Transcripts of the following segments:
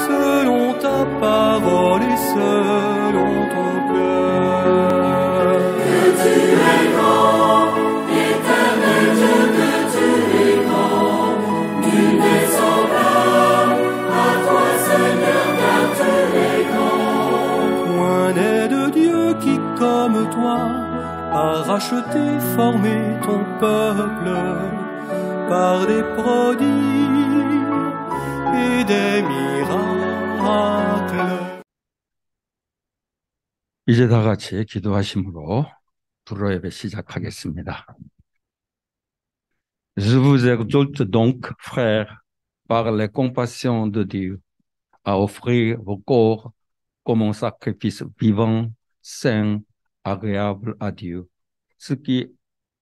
selon ta parole et selon ton cœur. Que tu es grand, éternel Dieu, que tu es grand, nul n'est semblable à toi, Seigneur, car tu es grand. Point n'est de Dieu qui, comme toi, a racheté, formé ton peuple par des prodiges et des miracles. 이제 다 같이 기도하심으로 불로 예배 시작하겠습니다. Je vous exhorte donc, frères, par les compassions de Dieu, à offrir vos corps comme un sacrifice vivant, saint, agréable à Dieu, ce qui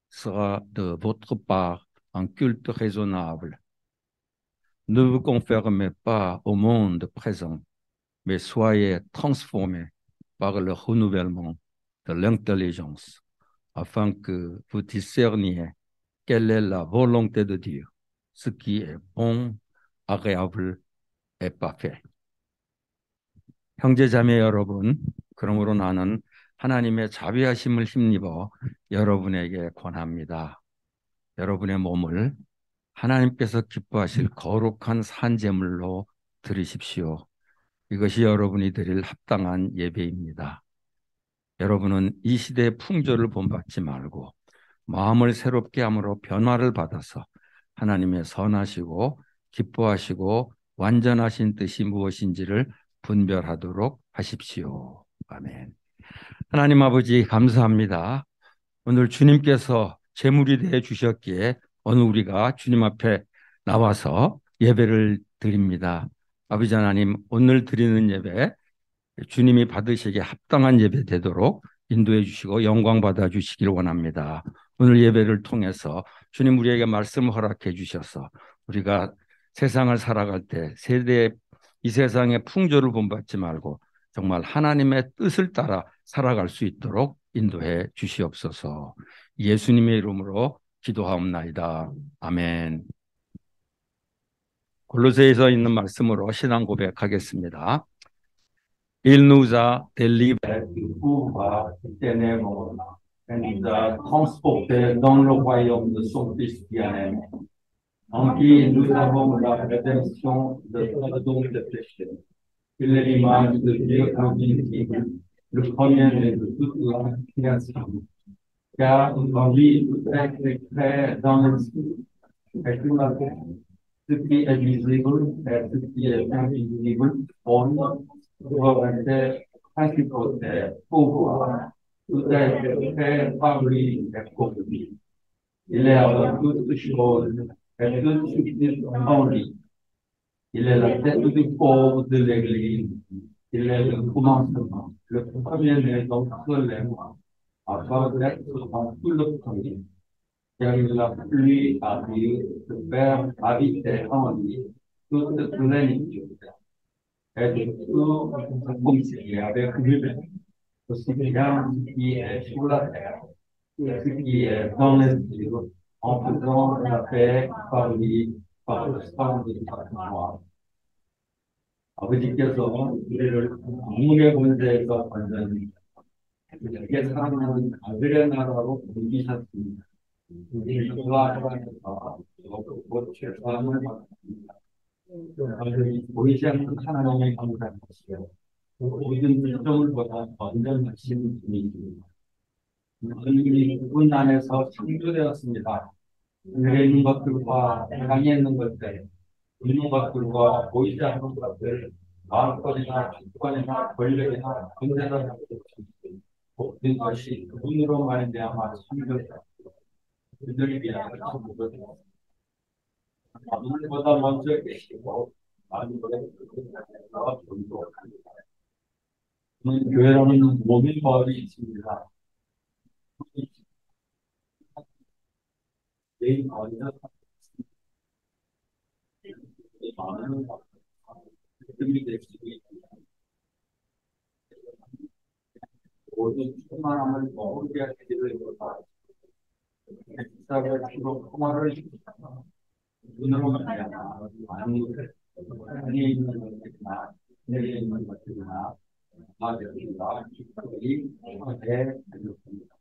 sera de votre part un culte raisonnable. Ne vous conformez pas au monde présent, mais soyez transformés par le renouvellement de l'intelligence, afin que vous discerniez quelle est la volonté de Dieu, ce qui est bon, agréable et parfait. 형제 자매 여러분, 그러므로 나는 하나님의 자비하심을 힘입어 여러분에게 권합니다. 여러분의 몸을 하나님께서 기뻐하실 거룩한 산제물로 드리십시오. 이것이 여러분이 드릴 합당한 예배입니다. 여러분은 이 시대의 풍조를 본받지 말고 마음을 새롭게 함으로 변화를 받아서 하나님의 선하시고 기뻐하시고 완전하신 뜻이 무엇인지를 분별하도록 하십시오. 아멘. 하나님 아버지 감사합니다. 오늘 주님께서 제물이 되어 주셨기에 오늘 우리가 주님 앞에 나와서 예배를 드립니다. 아버지 하나님, 오늘 드리는 예배 주님이 받으시기에 합당한 예배 되도록 인도해 주시고 영광 받아 주시기를 원합니다. 오늘 예배를 통해서 주님 우리에게 말씀을 허락해 주셔서 우리가 세상을 살아갈 때 이 세상의 풍조를 본받지 말고 정말 하나님의 뜻을 따라 살아갈 수 있도록 인도해 주시옵소서. 예수님의 이름으로 기도하옵나이다. 아멘. 골로새에서 있는 말씀으로 신앙 고백하겠습니다. Il nous a délivrés du pouvoir des ténèbres et nous a transportés dans le royaume de son Fils bien-aimé, en qui nous avons la rédemption de pardon des péchés. Il est l'image de Dieu invisible, le premier-né de toute la création. Car en lui, tout est créé dans l'esprit, et tout la terre, ce qui est visible et ce qui est invisible, trône, souveraineté, principauté, pouvoir, tout est créé par lui et pour lui. Il est avant toutes choses et tout subsiste en lui. Il est la tête du corps de l'Église. Il est le commencement, le premier-né d'entre les morts, afin d'être dans tout le premier. Car il a plu à Dieu de faire habiter en lui toute plénitude. Et de tout concilier avec lui-même, aussi bien ce qui est sur la terre, que ce qui est dans les cieux, en faisant la paix par lui, par le sang de sa croix. 아버지께서 우리를 만물의 권세에서 완전히 우리에게 사랑하는 아들의 나라로 옮기셨습니다. 우리를 좋아하셔서 곧 죄사함을 받습니다. 아들이 보이지 않는 하나님의 감사하시고 모든 일정을보다 온전하신 분이십니다. 하나님이 그분 안에서 창조되었습니다. 하늘에 있는 것들과 땅에 있는 것들, 있는 것들과 보이지 않는 것들, 마음권이나 주권이나 권력이나 권세나 모든 것이 그분으로 말미암아 창조되었습니다. 그들을 위하여 창조되었습니다. 하늘보다 먼저 계시고 만물보다 그분보다 존귀합니다. 교회라는 모든 법이 있습니다. 내일 먼저 많은 득이 될 수 있습니다. 모든 충만함을 머무르게 하기를 원합니다. 역사를 주로 통화를 눈으로 말미암아 만물을 안에 있는 것들이나 내게 있는 것들이나 아들과 기꺼이 대하였습니다.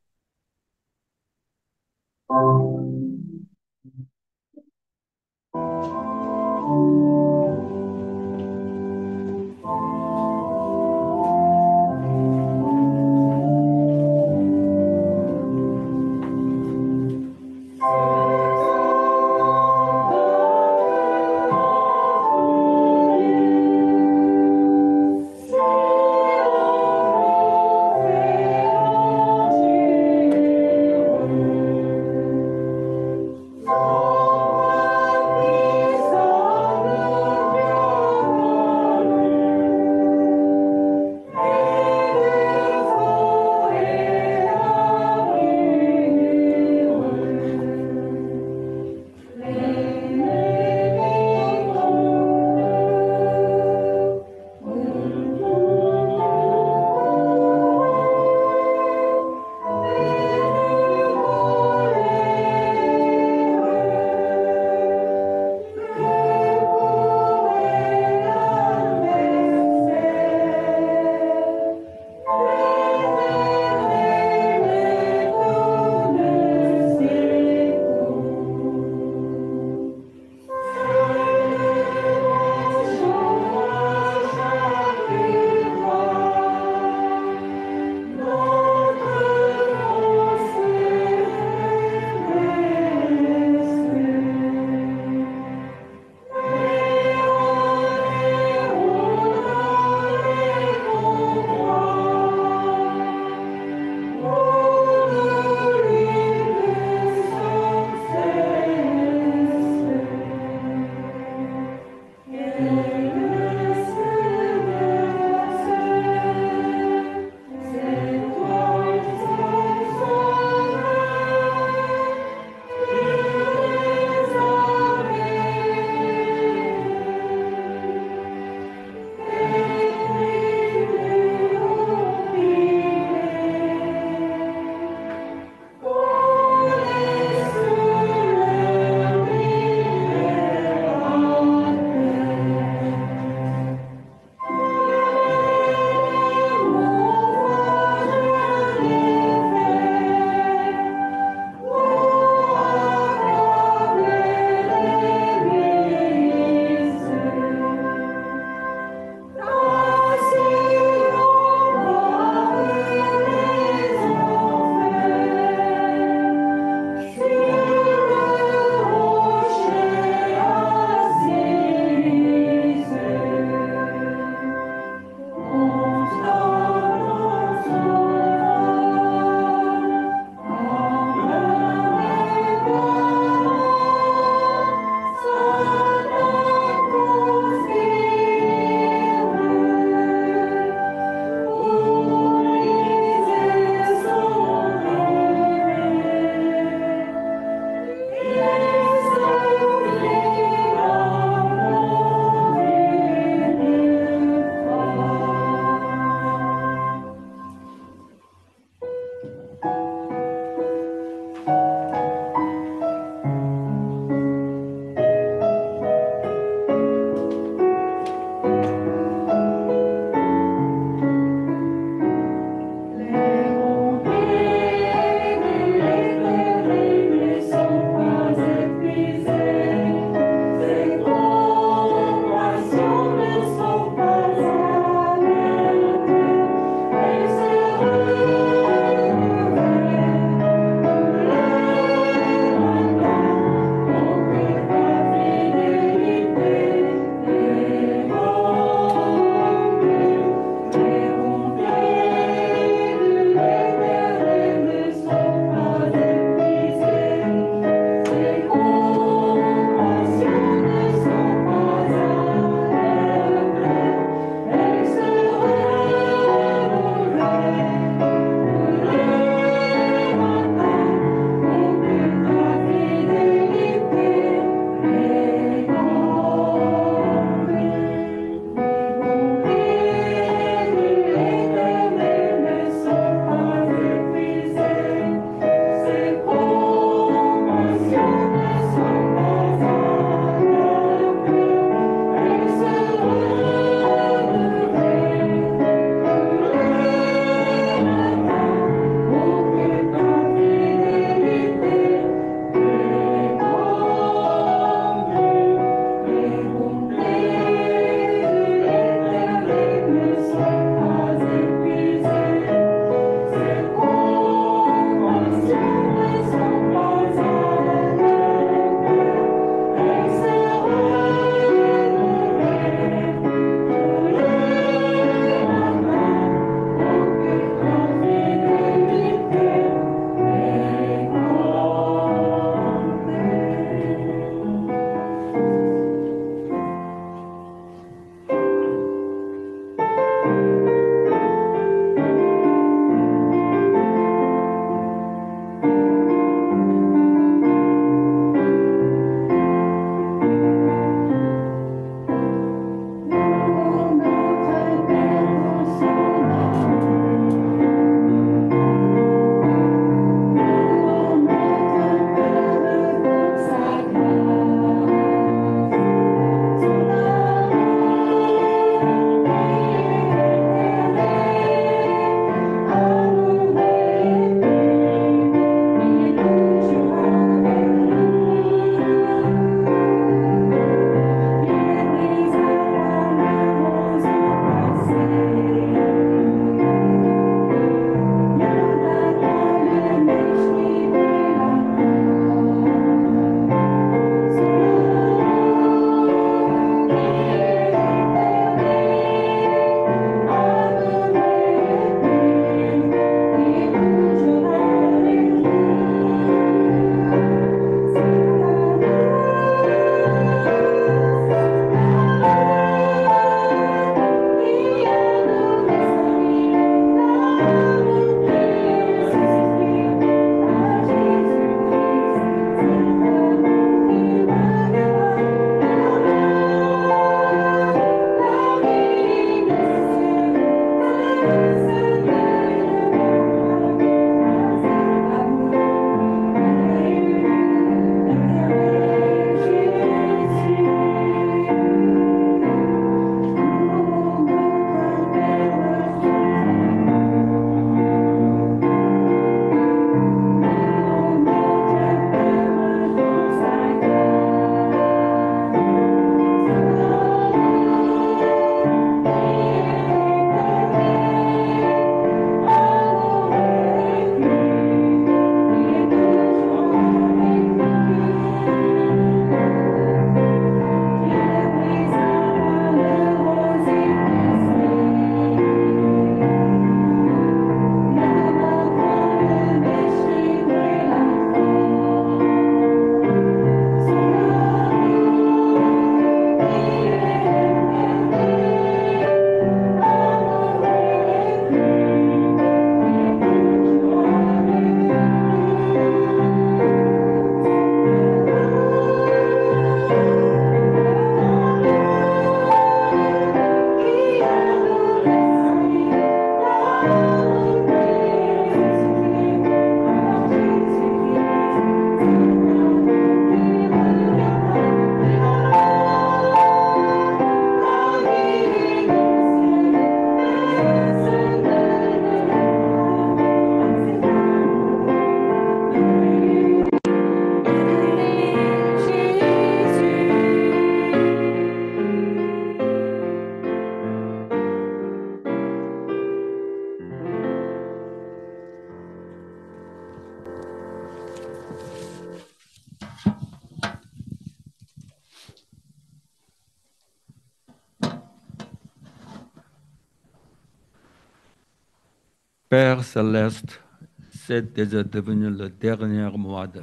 Père céleste, c'est déjà devenu le dernier mois de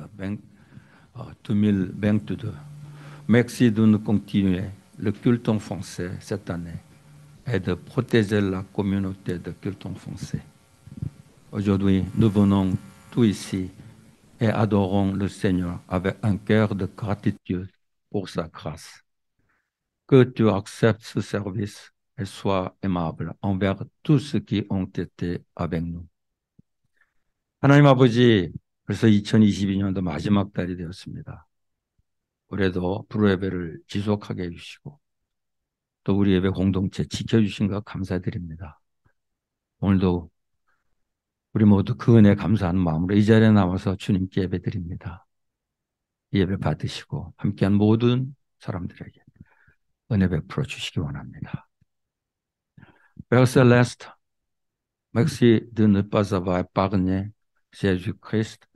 2022. Merci de nous continuer le culte en français cette année et de protéger la communauté de culte en français. Aujourd'hui, nous venons tous ici et adorons le Seigneur avec un cœur de gratitude pour sa grâce. Que tu acceptes ce service et sois aimable envers tous ceux qui ont été avec nous. 하나님 아버지, 벌써 2022년도 마지막 달이 되었습니다. 올해도 불후 예배를 지속하게 해주시고 또 우리 예배 공동체 지켜주신 것 감사드립니다. 오늘도 우리 모두 그 은혜 감사하는 마음으로 이 자리에 나와서 주님께 예배드립니다. 이 예배 받으시고 함께한 모든 사람들에게 은혜 베풀어 주시기 원합니다. Père Céleste, merci de ne pas avoir épargné Jésus-Christ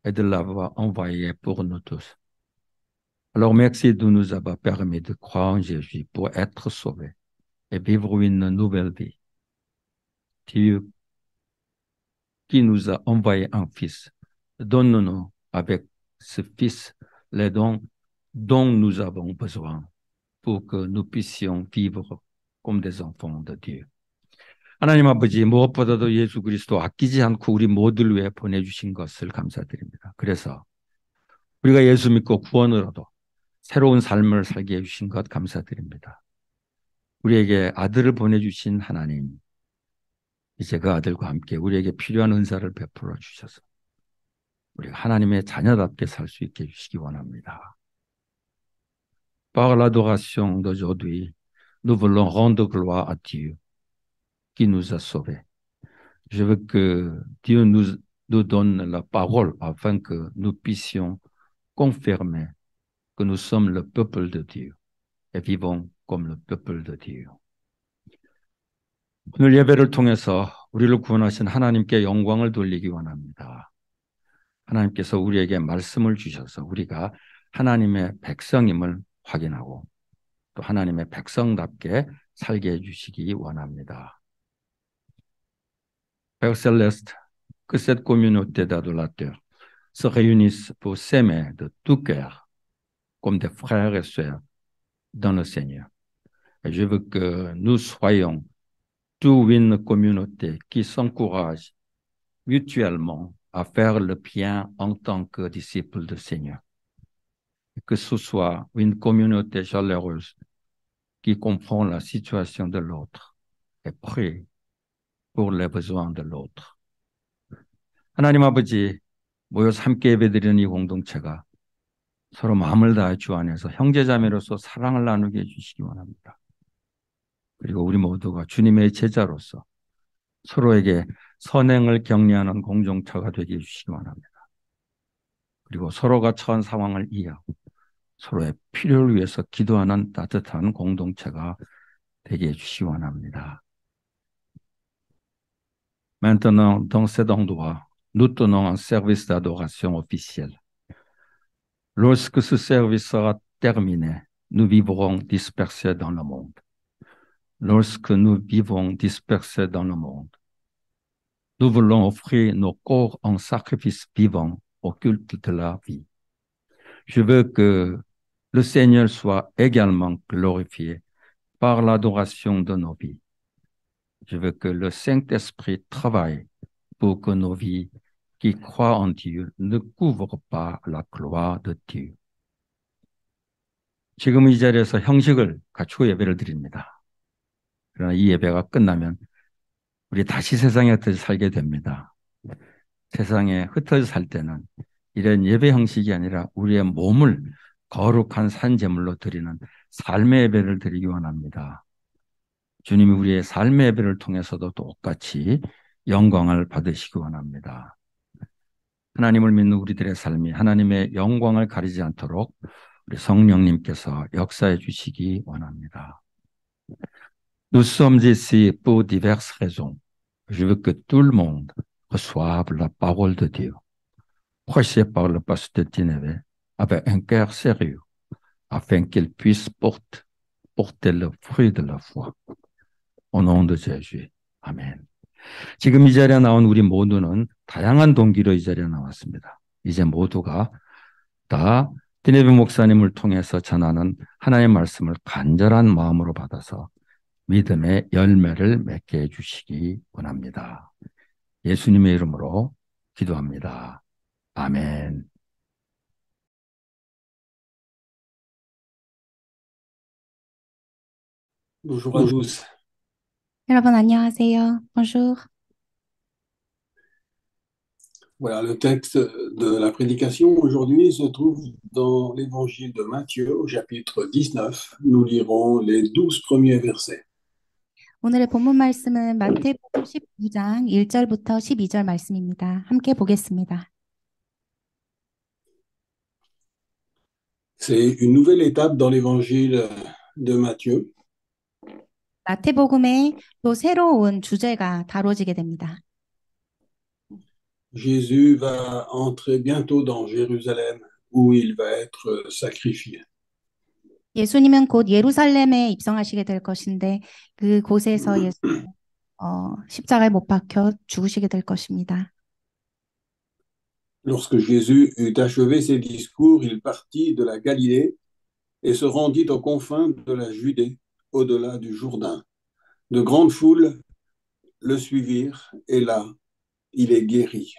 et de l'avoir envoyé pour nous tous. Alors merci de nous avoir permis de croire en Jésus pour être sauvés et vivre une nouvelle vie. Dieu qui nous a envoyé un Fils, donne-nous avec ce Fils les dons dont nous avons besoin pour que nous puissions vivre comme des enfants de Dieu. 하나님 아버지, 무엇보다도 예수 그리스도 아끼지 않고 우리 모두를 위해 보내주신 것을 감사드립니다. 그래서 우리가 예수 믿고 구원을 얻어 새로운 삶을 살게 해주신 것 감사드립니다. 우리에게 아들을 보내주신 하나님, 이제 그 아들과 함께 우리에게 필요한 은사를 베풀어 주셔서 우리가 하나님의 자녀답게 살 수 있게 해주시기 원합니다. Par l'adoration d'aujourd'hui, nous voulons rendre gloire à Dieu qui nous a sauvés. Je veux que Dieu nous donne la parole afin que nous puissions confirmer que nous sommes le peuple de Dieu et vivons comme le peuple de Dieu. 오늘 예배를 통해서 우리를 구원하신 하나님께 영광을 돌리기 원합니다. 하나님께서 우리에게 말씀을 주셔서 우리가 하나님의 백성임을 확인하고 또 하나님의 백성답게 살게 해주시기 원합니다. Père Céleste, que cette communauté d'adorateurs se réunisse pour s'aimer de tout cœur comme des frères et sœurs dans le Seigneur. Et je veux que nous soyons toute une communauté qui s'encourage mutuellement à faire le bien en tant que disciples du Seigneur. Que ce soit une communauté chaleureuse qui comprend la situation de l'autre et prie pour les besoins de l'autre. 하나님 아버지, 모여서 함께 예배드리는 이 공동체가 서로 마음을 다해 주 안에서 형제자매로서 사랑을 나누게 해주시기 원합니다. 그리고 우리 모두가 주님의 제자로서 서로에게 선행을 격려하는 공동체가 되게 해주시기 원합니다. 그리고 서로가 처한 상황을 이해하고 서로의 필요를 위해서 기도하는 따뜻한 공동체가 되게 해주시기 원합니다. Maintenant, dans cet endroit, nous tenons un service d'adoration officiel. Lorsque ce service sera terminé, nous vivrons dispersés dans le monde. Lorsque nous vivons dispersés dans le monde, nous voulons offrir nos corps en sacrifice vivant au culte de la vie. Je veux que le Seigneur soit également glorifié par l'adoration de nos vies. Je veux que le Saint-Esprit travaille pour que nos vies qui croient en Dieu ne couvrent pas la gloire de Dieu. 지금 이 자리에서 형식을 갖추고 예배를 드립니다. 그러나 이 예배가 끝나면 우리 다시 세상에 흩어져 살게 됩니다. 세상에 흩어져 살 때는 이런 예배 형식이 아니라 우리의 몸을 거룩한 산제물로 드리는 삶의 예배를 드리기 원합니다. 주님이 우리의 삶의 예배를 통해서도 똑같이 영광을 받으시기 원합니다. 하나님을 믿는 우리들의 삶이 하나님의 영광을 가리지 않도록 우리 성령님께서 역사해 주시기 원합니다. Nous sommes ici pour diverses raisons. Je veux que tout le monde reçoive la parole de Dieu, prêchée par le pasteur Tinevé, avec un cœur sérieux, afin qu'il puisse porter le fruit de la foi. Au nom de Jésus. Amen. 지금 이 자리에 나온 우리 모두는 다양한 동기로 이 자리에 나왔습니다. 이제 모두가 다 디네베 목사님을 통해서 전하는 하나님의 말씀을 간절한 마음으로 받아서 믿음의 열매를 맺게 해주시기 원합니다. 예수님의 이름으로 기도합니다. 아멘. Bonjour à tous. 여러분 안녕하세요. Bonjour. Voilà, le texte de la prédication aujourd'hui se trouve dans l'évangile de Matthieu au chapitre 19. Nous lirons les 12 premiers versets. 오늘의 본문 말씀은 마태복음 19장 1절부터 12절 말씀입니다. 함께 보겠습니다. C'est une nouvelle étape dans l'évangile de Matthieu. 마태복음에 또 새로운 주제가 다뤄지게 됩니다. Jésus va entrer bientôt dans Jérusalem où il va être sacrifié. 예수님은 곧 예루살렘에 입성하시게 될 것인데 그곳에서 예수님은 십자가에 못 박혀 죽으시게 될 것입니다. Lorsque Jésus eut achevé ses discours, il partit de la Galilée et se rendit aux confins de la Judée, au-delà du Jourdain. De grandes foules le suivirent et là, il est guéri.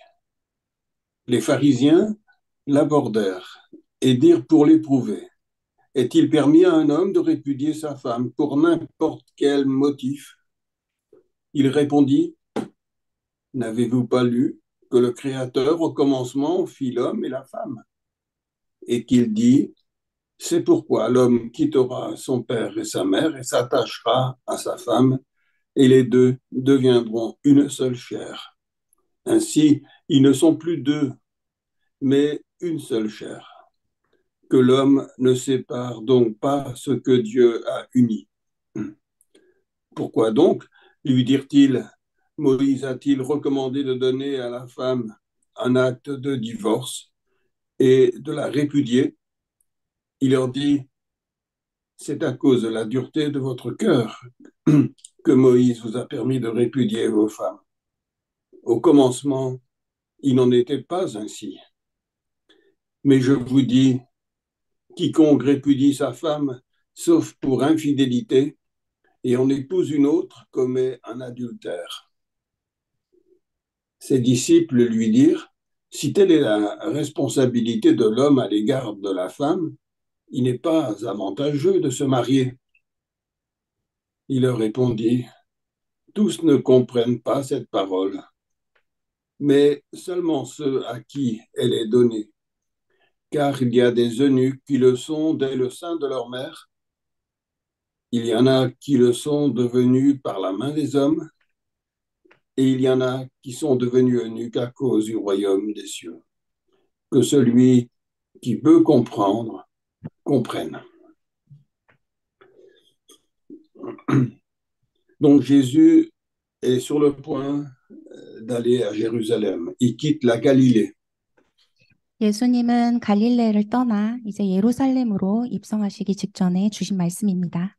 Les pharisiens l'abordèrent et dirent pour l'éprouver, est-il permis à un homme de répudier sa femme pour n'importe quel motif? Il répondit, n'avez-vous pas lu que le Créateur au commencement fit l'homme et la femme? Et qu'il dit, c'est pourquoi l'homme quittera son père et sa mère et s'attachera à sa femme, et les deux deviendront une seule chair. Ainsi, ils ne sont plus deux, mais une seule chair. Que l'homme ne sépare donc pas ce que Dieu a uni. Pourquoi donc, lui dirent-ils, Moïse a-t-il recommandé de donner à la femme un acte de divorce et de la répudier? Il leur dit, c'est à cause de la dureté de votre cœur que Moïse vous a permis de répudier vos femmes. Au commencement, il n'en était pas ainsi. Mais je vous dis, quiconque répudie sa femme, sauf pour infidélité, et en épouse une autre, commet un adultère. Ses disciples lui dirent, si telle est la responsabilité de l'homme à l'égard de la femme, il n'est pas avantageux de se marier. Il leur répondit, tous ne comprennent pas cette parole, mais seulement ceux à qui elle est donnée. Car il y a des eunuques qui le sont dès le sein de leur mère. Il y en a qui le sont devenus par la main des hommes, et il y en a qui sont devenus eunuques à cause du royaume des cieux. Que celui qui peut comprendre, comprenne. Donc Jésus est sur le point d'aller à Jérusalem. Il quitte la Galilée. 예수님은 갈릴레를 떠나 이제 예루살렘으로 입성하시기 직전에 주신 말씀입니다.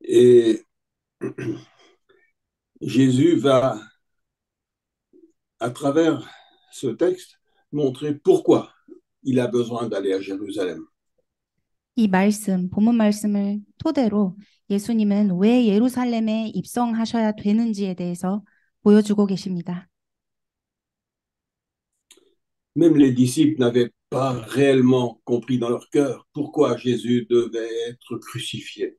Et Jésus va, à travers ce texte, montrer pourquoi il a besoin d'aller à Jérusalem. 이 말씀, 본문 말씀을 토대로 예수님은 왜 예루살렘에 입성하셔야 되는지에 대해서 보여주고 계십니다. Même les disciples n'avaient pas réellement compris dans leur cœur pourquoi Jésus devait être crucifié.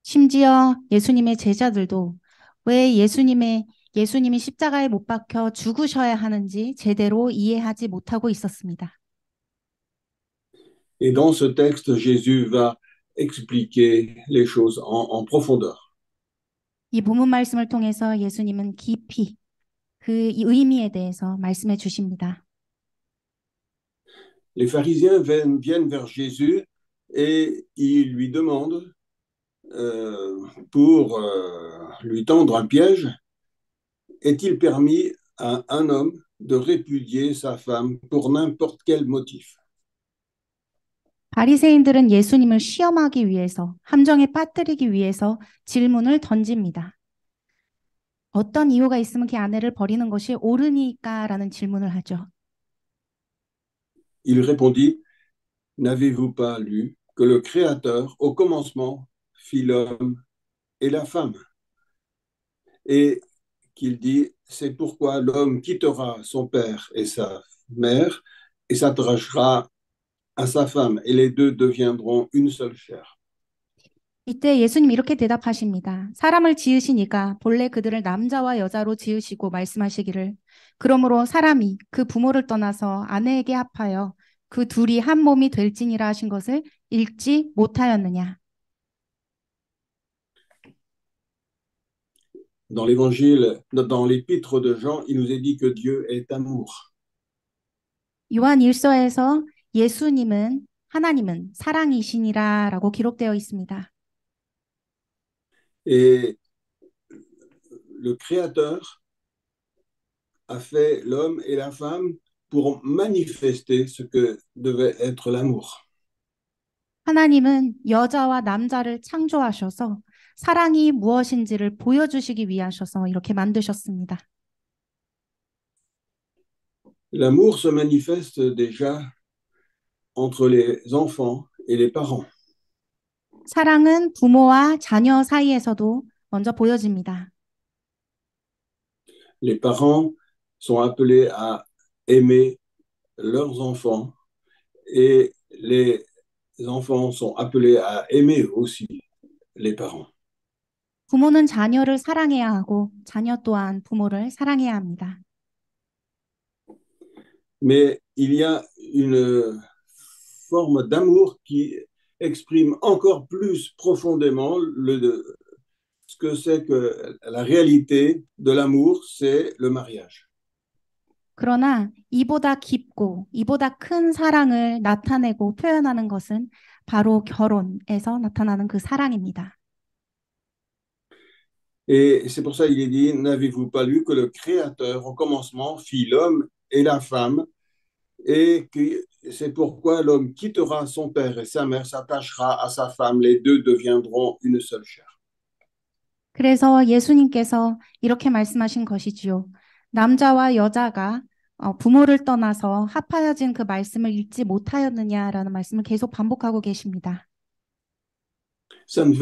심지어 예수님의 제자들도 왜 예수님이 십자가에 못 박혀 죽으셔야 하는지 제대로 이해하지 못하고 있었습니다. Et dans ce texte, Jésus va expliquer les choses en profondeur. 이 본문 말씀을 통해서 예수님은 깊이 그 의미에 대해서 말씀해 주십니다. Les pharisiens viennent vers Jésus et ils lui demandent, pour lui tendre un piège, est-il permis à un homme de répudier sa femme pour n'importe quel motif? 바리새인들은 예수님을 시험하기 위해서, 함정에 빠뜨리기 위해서 질문을 던집니다. 어떤 이유가 있으면 그 아내를 버리는 것이 옳으니까라는 질문을 하죠. Il répondit, n'avez-vous pas lu que le Créateur, au commencement, fit l'homme et la femme, et qu'il dit, c'est pourquoi l'homme quittera son père et sa mère et s'attachera à sa femme, et les deux deviendront une seule chair. 이때 예수님 이렇게 대답하십니다. 사람을 지으시니까 본래 그들을 남자와 여자로 지으시고 말씀하시기를 그러므로 사람이 그 부모를 떠나서 아내에게 합하여 그 둘이 한 몸이 될지니라 하신 것을 읽지 못하였느냐. Dans l'évangile, dans l'épître de Jean, il nous est dit que Dieu est amour. 요한 1서에서 하나님은 사랑이시니라라고 기록되어 있습니다. Et le Créateur a fait l'homme et la femme pour manifester ce que devait être l'amour. 하나님은 여자와 남자를 창조하셔서 사랑이 무엇인지를 보여주시기 위하셔서 이렇게 만드셨습니다. L'amour se manifeste déjà entre les enfants et les parents. 사랑은 부모와 자녀 사이에서도 먼저 보여집니다. Les parents sont appelés à aimer leurs enfants et les enfants sont appelés à aimer aussi les parents. 부모는 자녀를 사랑해야 하고 자녀 또한 부모를 사랑해야 합니다. Mais il y a une forme d'amour qui exprime encore plus profondément ce que c'est que la réalité de l'amour, c'est le mariage. 그러나 이보다 깊고 이보다 큰 사랑을 나타내고 표현하는 것은 바로 결혼에서 나타나는 그 사랑입니다. Et c'est pour ça qu'il est dit, n'avez-vous pas lu que le Créateur, au commencement, fit l'homme et la femme, et que c'est pourquoi l'homme quittera son père et sa mère, s'attachera à sa femme, les deux deviendront une seule chair. 그래서 예수님께서 이렇게 말씀하신 것이지요. 남자와 여자가 부모를 떠나서 합하여진 그 말씀을 읽지 못하였느냐라는 말씀을 계속 반복하고 계십니다. Ça ne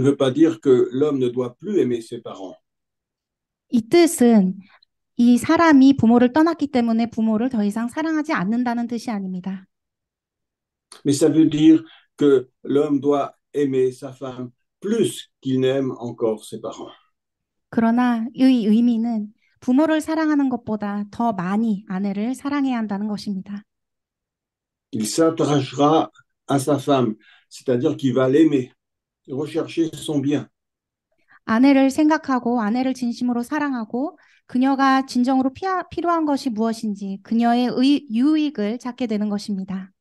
veut pas dire que l'homme ne doit plus aimer ses parents. 이 뜻은 이 사람이 부모를 떠났기 때문에 부모를 더 이상 사랑하지 않는다는 뜻이 아닙니다. Mais ça veut dire que l'homme doit aimer sa femme plus qu'il n'aime encore ses parents. 그러나 이 의미는 부모를 사랑하는 것보다 더 많이 아내를 사랑해야 한다는 것입니다. Il s'attachera à sa femme, c'est-à-dire qu'il va l'aimer, rechercher son bien. 아내를 생각하고 아내를 진심으로 사랑하고 그녀가 진정으로 필요한 것이 무엇인지 그녀의 유익을 찾게 되는 것입니다.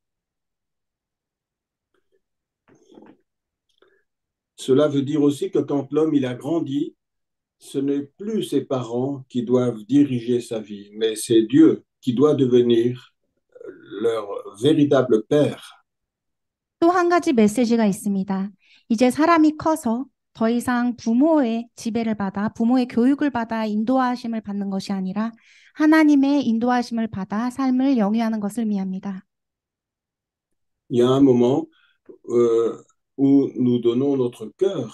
Cela veut dire aussi que quand l'homme il a grandi, ce n'est plus ses parents qui doivent diriger sa vie, mais c'est Dieu qui doit devenir leur véritable père. 또 한 가지 메시지가 있습니다. 이제 사람이 커서 더 이상 부모의 지배를 받아 부모의 교육을 받아 인도하심을 받는 것이 아니라 하나님의 인도하심을 받아 삶을 영위하는 것을 의미합니다. Il y a un moment où nous donnons notre cœur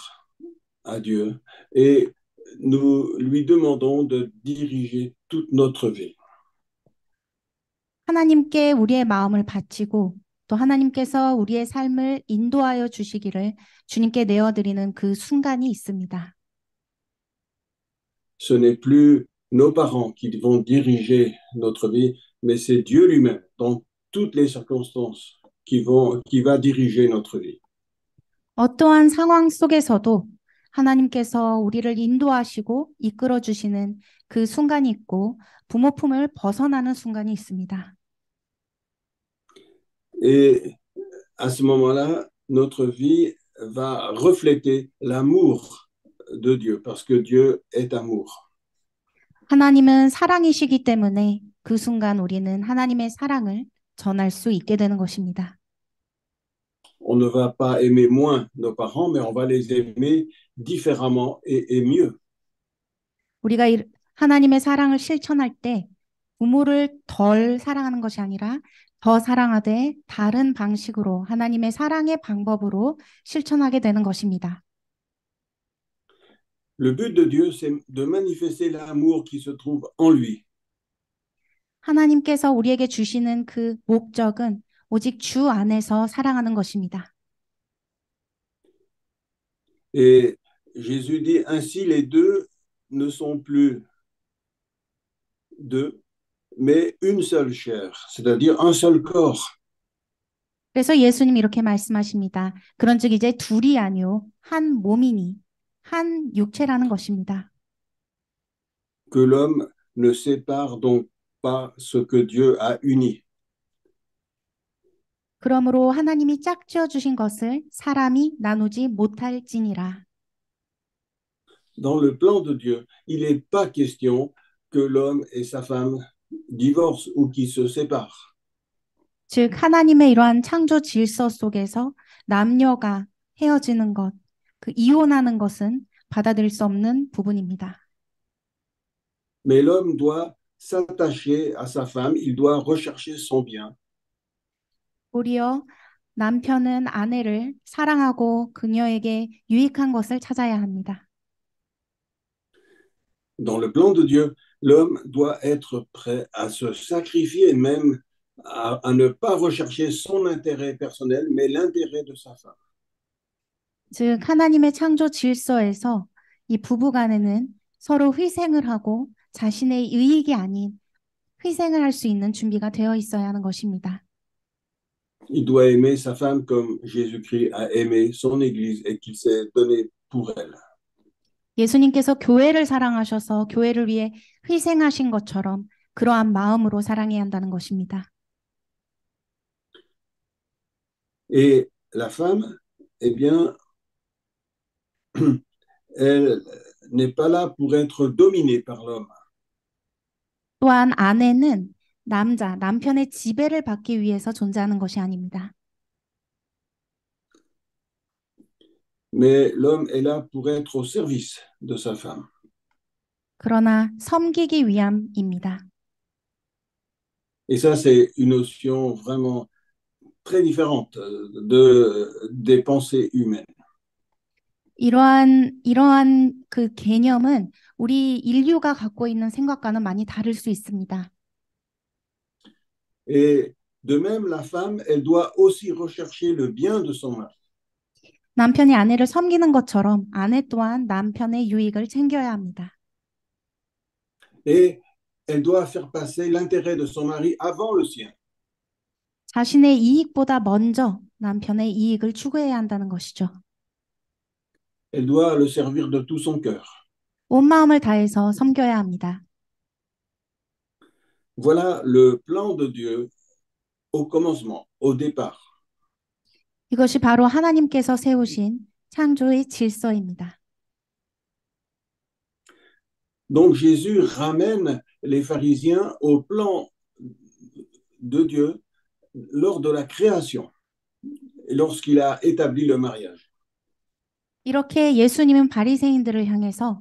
à Dieu et nous lui demandons de diriger toute notre vie. 하나님께 우리의 마음을 바치고 또 하나님께서 우리의 삶을 인도하여 주시기를 주님께 내어드리는 그 순간이 있습니다. Ce n'est plus nos parents qui vont diriger notre vie, mais c'est Dieu lui-même, dans toutes les circonstances, qui va diriger notre vie. 어떠한 상황 속에서도 하나님께서 우리를 인도하시고 이끌어 주시는 그 순간이 있고 부모 품을 벗어나는 순간이 있습니다. Et à ce moment-là, notre vie va refléter l'amour de Dieu, parce que Dieu est amour. 하나님은 사랑이시기 때문에 그 순간 우리는 하나님의 사랑을 전할 수 있게 되는 것입니다. On ne va pas aimer moins nos parents, mais on va les aimer différemment et mieux. 우리가 하나님의 사랑을 실천할 때 부모를 덜 사랑하는 것이 아니라 더 사랑하되 다른 방식으로 하나님의 사랑의 방법으로 실천하게 되는 것입니다. Le but de Dieu, c'est de manifester l'amour qui se trouve en lui. 하나님께서 우리에게 주시는 그 목적은 오직 주 안에서 사랑하는 것입니다. Et Jésus dit, ainsi les deux ne sont plus deux, mais une seule chair, c'est-à-dire un seul corps. 그래서 예수님 이렇게 말씀하십니다. 그런즉 이제 둘이 아니요 한 몸이니 한 육체라는 것입니다. Que l'homme ne sépare donc pas ce que Dieu a uni. 그러므로 하나님이 짝지어 주신 것을 사람이 나누지 못할지니라. Dans le plan de Dieu, il n'est pas question que l'homme et sa femme divorcent ou qu'ils se séparent. 즉 하나님의 이러한 창조 질서 속에서 남녀가 헤어지는 것, 그 이혼하는 것은 받아들일 수 없는 부분입니다. Mais l'homme doit s'attacher à sa femme, il doit rechercher son bien. 오히려 남편은 아내를 사랑하고 그녀에게 유익한 것을 찾아야 합니다. Dans le plan de Dieu, l'homme doit être prêt à se sacrifier, même à ne pas rechercher son intérêt personnel, mais l'intérêt de sa femme. 즉 하나님의 창조 질서에서 이 부부간에는 서로 희생을 하고 자신의 이익이 아닌 희생을 할 수 있는 준비가 되어 있어야 하는 것입니다. Il doit aimer sa femme comme Jésus-Christ a aimé son Église et qu'il s'est donné pour elle. 예수님께서 교회를 사랑하셔서 교회를 위해 희생하신 것처럼 그러한 마음으로 사랑해야 한다는 것입니다. Et la femme, eh bien, elle n'est pas là pour être dominée par l'homme. 또한 아내는 남편의 지배를 받기 위해서 존재하는 것이 아닙니다. Mais l'homme est là pour être au service de sa femme. 그러나 섬기기 위함입니다. Et ça, c'est une notion vraiment très différente des pensées humaines. 이러한 그 개념은 우리 인류가 갖고 있는 생각과는 많이 다를 수 있습니다. Et de même, la femme, elle doit aussi rechercher le bien de son mari. 남편이 아내를 섬기는 것처럼 아내 또한 남편의 유익을 챙겨야 합니다. Et elle doit faire passer l'intérêt de son mari avant le sien. 자신의 이익보다 먼저 남편의 이익을 추구해야 한다는 것이죠. Elle doit le servir de tout son cœur. 온 마음을 다해서 섬겨야 합니다. Voilà le plan de Dieu au commencement, au départ. 이것이 바로 하나님께서 세우신 창조의 질서입니다. Donc Jésus ramène les pharisiens au plan de Dieu lors de la création, lorsqu'il a établi le mariage. 이렇게 예수님은 바리새인들을 향해서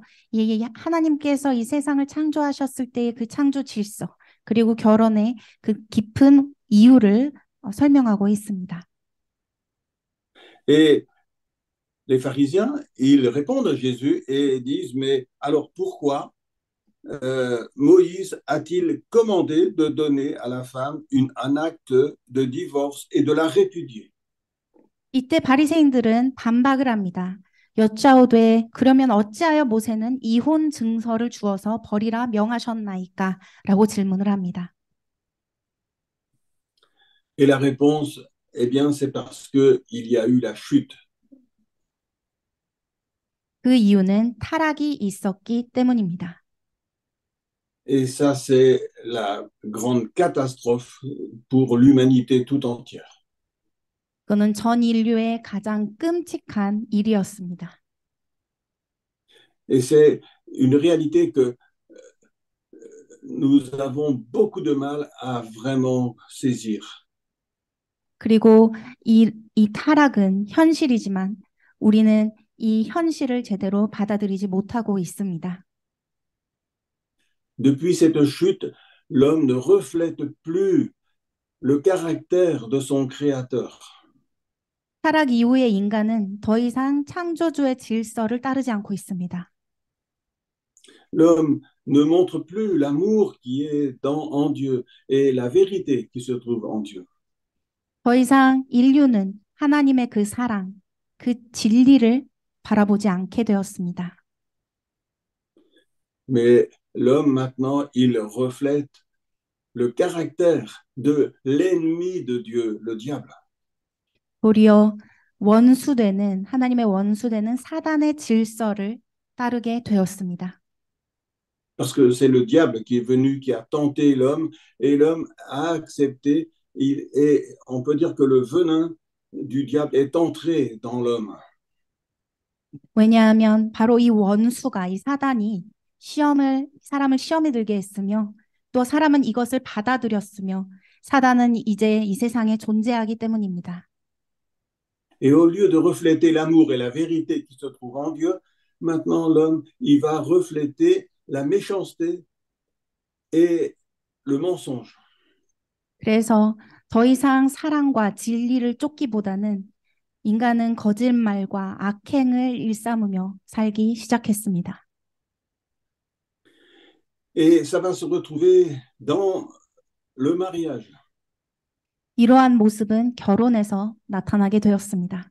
하나님께서 이 세상을 창조하셨을 때의 그 창조 질서 그리고 결혼의 그 깊은 이유를 설명하고 있습니다. Et les pharisiens, ils répondent à Jésus et disent, mais alors pourquoi Moïse a-t-il commandé de donner à la femme un acte de divorce et de la répudier? 이때 바리새인들은 반박을 합니다. 여짜오되 그러면 어찌하여 모세는 이혼 증서를 주어서 버리라 명하셨나이까? 라고 질문을 합니다. Et la réponse, eh bien, c'est parce qu'il y a eu la chute. 그 이유는 타락이 있었기 때문입니다. Et ça, c'est la grande catastrophe pour l'humanité tout entière. 그는 전 인류의 가장 끔찍한 일이었습니다. Et c'est une réalité que nous avons beaucoup de mal à vraiment saisir. 그리고 이 타락은 현실이지만 우리는 이 현실을 제대로 받아들이지 못하고 있습니다. Depuis cette chute, l'homme ne reflète plus le caractère de son créateur. 타락 이후에 인간은 더 이상 창조주의 질서를 따르지 않고 있습니다. L'homme ne montre plus l'amour qui est en Dieu et la vérité qui se trouve en Dieu. 더 이상 인류는 하나님의 그 사랑, 그 진리를 바라보지 않게 되었습니다. Mais l'homme maintenant, il reflète le caractère de l'ennemi de Dieu, le diable. 도리어 원수되는 하나님의 원수되는 사단의 질서를 따르게 되었습니다. Parce que c'est le diable qui est venu, qui a tenté l'homme, et l'homme a accepté. On peut dire que le venin du diable est entré dans l'homme. 왜냐하면 바로 이 원수가 이 사단이 사람을 시험에 들게 했으며 또 사람은 이것을 받아들였으며 사단은 이제 이 세상에 존재하기 때문입니다. Et au lieu de refléter l'amour et la vérité qui se trouvent en Dieu, maintenant l'homme, il va refléter la méchanceté et le mensonge. 그래서 더 이상 사랑과 진리를 쫓기보다는 인간은 거짓말과 악행을 일삼으며 살기 시작했습니다. Et ça va se retrouver dans le mariage. 이러한 모습은 결혼에서 나타나게 되었습니다.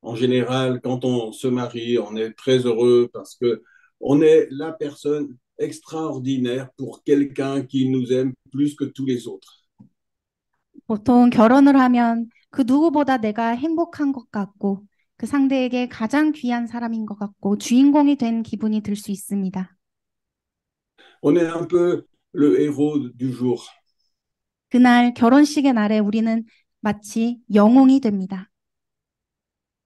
En général, quand on se marie, on est très heureux parce que on est la personne extraordinaire pour quelqu'un qui nous aime plus que tous les autres. 보통 결혼을 하면 그 누구보다 내가 행복한 것 같고 그 상대에게 가장 귀한 사람인 것 같고 주인공이 된 기분이 들 수 있습니다. On est un peu le héros du jour. 그날 결혼식의 날에 우리는 마치 영웅이 됩니다.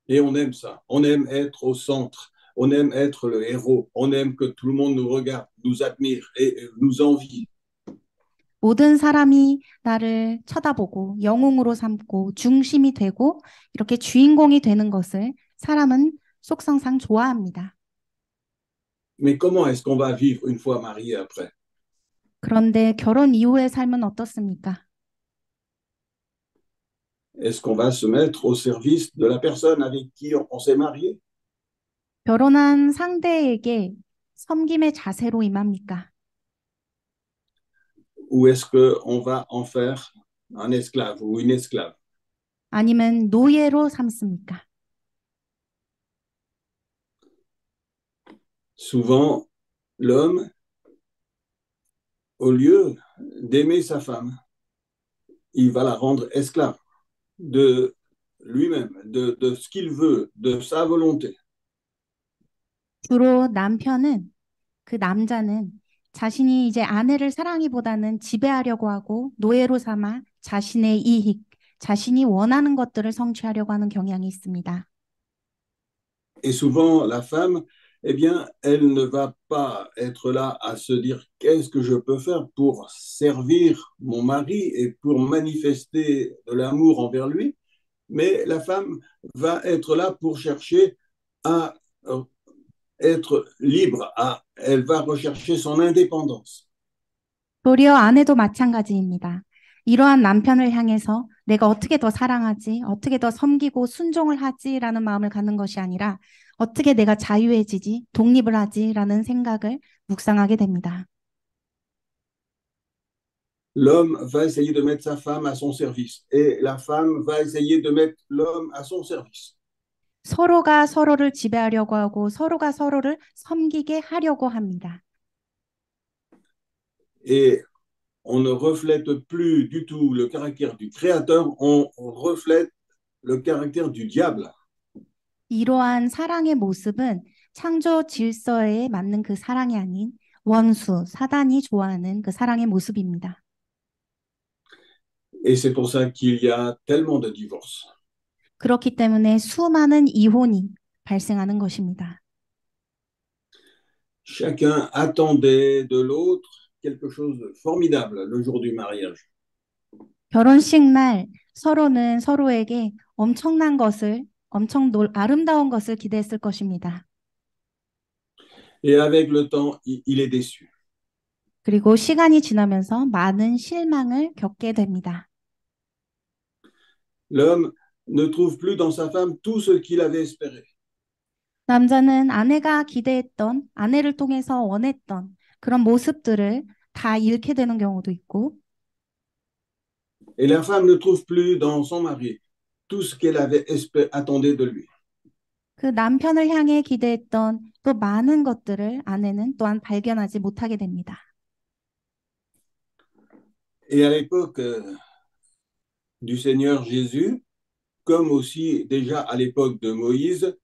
Et on aime ça. On aime être au centre. On aime être le héros. On aime que tout le monde nous regarde, nous admire et nous envie. 모든 사람이 나를 쳐다보고 영웅으로 삼고 중심이 되고 이렇게 주인공이 되는 것을 사람은 속성상 좋아합니다. Mais comment est-ce qu'on va vivre une fois marié après? 그런데 결혼 이후의 삶은 어떻습니까? Est-ce qu'on va se mettre au service de la personne avec qui on s'est marié? 결혼한 상대에게 섬김의 자세로 임합니까? Ou est-ce qu'on va en faire un esclave ou une esclave? 아니면 노예로 삼습니까? Souvent, l'homme, au lieu d'aimer sa femme, il va la rendre esclave de lui-même, de ce qu'il veut, de sa volonté. 주로 그 남자는 자신이 이제 아내를 사랑하기보다는 지배하려고 하고 노예로 삼아 자신의 이익, 자신이 원하는 것들을 성취하려고 하는 경향이 있습니다. Et souvent, la femme, eh bien, elle ne va pas être là à se dire qu'est-ce que je peux faire pour servir mon mari et pour manifester de l'amour envers lui, mais la femme va être là pour chercher à être libre, elle va rechercher son indépendance. 도리어 아내도 마찬가지입니다. 이러한 남편을 향해서 내가 어떻게 더 사랑하지, 어떻게 더 섬기고 순종을 하지라는 마음을 갖는 것이 아니라 어떻게 내가 자유해지지, 독립을 하지라는 생각을 묵상하게 됩니다. L'homme va essayer de mettre sa femme à son service et la femme va essayer de mettre l'homme à son service. 서로가 서로를 지배하려고 하고 서로가 서로를 섬기게 하려고 합니다. Et on ne reflète plus du tout le caractère du créateur, on reflète le caractère du diable. 이러한 사랑의 모습은 창조 질서에 맞는 그 사랑이 아닌 원수, 사단이 좋아하는 그 사랑의 모습입니다. Et c'est pour ça qu'il y a tellement de divorces. 그렇기 때문에 수많은 이혼이 발생하는 것입니다. Chacun attendait de l'autre quelque chose de formidable le jour du mariage. 결혼식 날 서로는 서로에게 엄청난 것을, 아름다운 것을 기대했을 것입니다. Et avec le temps, il est déçu. 그리고 시간이 지나면서 많은 실망을 겪게 됩니다. L'homme ne trouve plus dans sa femme tout ce qu'il avait espéré. 남자는 아내가 기대했던, 아내를 통해서 원했던 그런 모습들을 다 잃게 되는 경우도 있고, Et la femme ne trouve plus dans son mari tout ce qu'elle avait attendait de lui. 그 남편을 향해 기대했던 또 많은 것들을 아내는 또한 발견하지 못하게 됩니다. Et à l'époque du Seigneur Jésus, comme aussi déjà à l'époque de Moïse,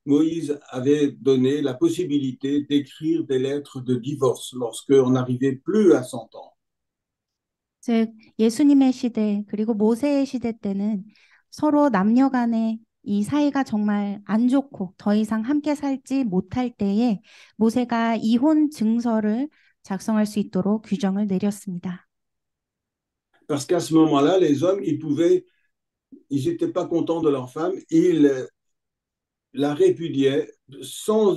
Moïse avait donné la possibilité d'écrire des lettres de divorce lorsqu'on n'arrivait plus à s'entendre. 즉 예수님의 시대 그리고 모세의 시대 때는 서로 남녀 간의 이 사이가 정말 안 좋고 더 이상 함께 살지 못할 때에 모세가 이혼 증서를 작성할 수 있도록 규정을 내렸습니다. Parce qu'à ce moment-là, les hommes, ils n'étaient pas contents de leur femme, ils la répudiaient sans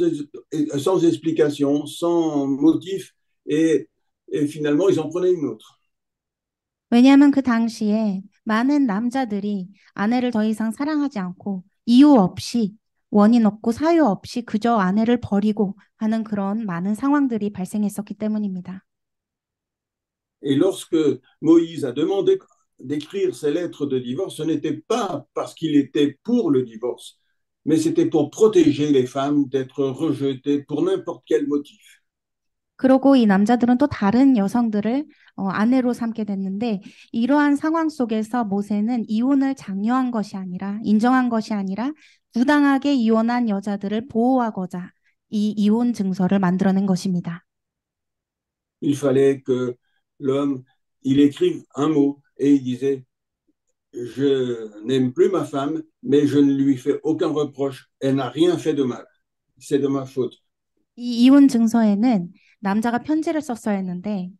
explication, sans motif, et finalement, ils en prenaient une autre. 왜냐하면 그 당시에 많은 남자들이 아내를 더 이상 사랑하지 않고 이유 없이 원인 없고 사유 없이 그저 아내를 버리고 하는 그런 많은 상황들이 발생했었기 때문입니다. Et lorsque Moïse a demandé d'écrire ces lettres de divorce, ce n'était pas parce qu'il était pour le divorce, mais c'était pour protéger les femmes d'être rejetées pour n'importe quel motif. 그러고 이 남자들은 또 다른 여성들을 아내로 삼게 됐는데 이러한 상황 속에서 모세는 이혼을 장려한 것이 아니라 인정한 것이 아니라 부당하게 이혼한 여자들을 보호하고자 이 이혼 증서를 만들어낸 것입니다. Il fallait que l'homme, il écrive un mot et il disait je n'aime plus ma femme, mais je ne lui fais aucun reproche. Elle n'a rien fait de mal. C'est de ma faute. 이 이혼 증서에는 남자가 편지를 썼어야 했는데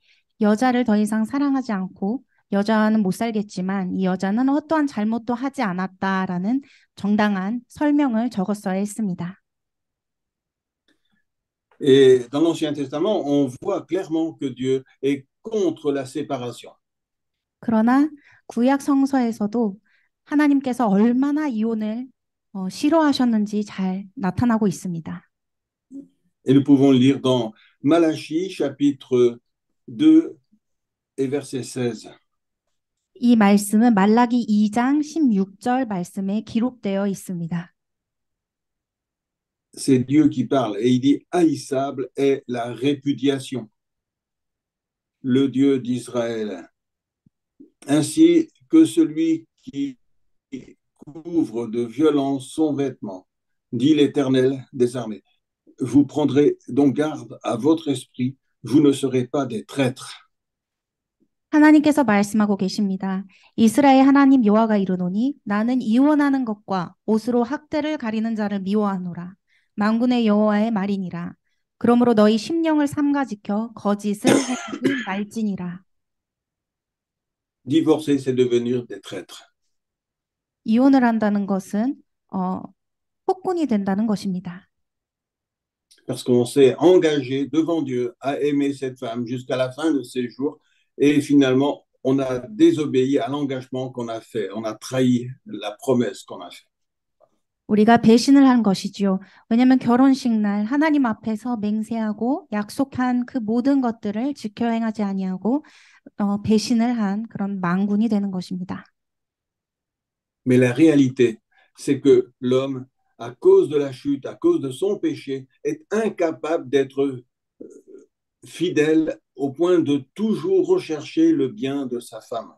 여자를 더 이상 사랑하지 않고 여자는 못 살겠지만 이 여자는 어떠한 잘못도 하지 않았다라는 정당한 설명을 적었어야 했습니다. Et dans l'Ancien Testament, on voit clairement que Dieu est contre la séparation. 그러나 구약 성서에서도 하나님께서 얼마나 이혼을 싫어하셨는지 잘 나타나고 있습니다. Et nous pouvons le lire dans Malachie, chapitre 2 et verset 16. 이 말씀은 말라기 2장 16절 말씀에 기록되어 있습니다. C'est Dieu qui parle et il dit haïssable est la répudiation, le Dieu d'Israël, ainsi que celui qui couvre de violence son vêtement, dit l'Éternel des armées. Vous prendrez donc garde à votre esprit, vous ne serez pas des traîtres. 하나님께서 말씀하고 계십니다. 이스라엘 하나님 여호와가 이르노니 나는 이혼하는 것과 옷으로 학대를 가리는 자를 미워하노라. 만군의 여호와의 말이니라. 그러므로 너희 심령을 삼가 지켜 거짓을 행하지 말지니라. Divorcer, c'est devenir des traîtres. 이혼을 한다는 것은 폭군이 된다는 것입니다. Parce qu'on s'est engagé devant Dieu à aimer cette femme jusqu'à la fin de ses jours et finalement, on a désobéi à l'engagement qu'on a fait. On a trahi la promesse qu'on a fait. 우리가 배신을 한 것이지요. 왜냐하면 결혼식 날 하나님 앞에서 맹세하고 약속한 그 모든 것들을 지켜 행하지 아니하고 배신을 한 그런 망군이 되는 것입니다. Mais la réalité, c'est que l'homme, à cause de la chute, à cause de son péché, est incapable d'être fidèle au point de toujours rechercher le bien de sa femme.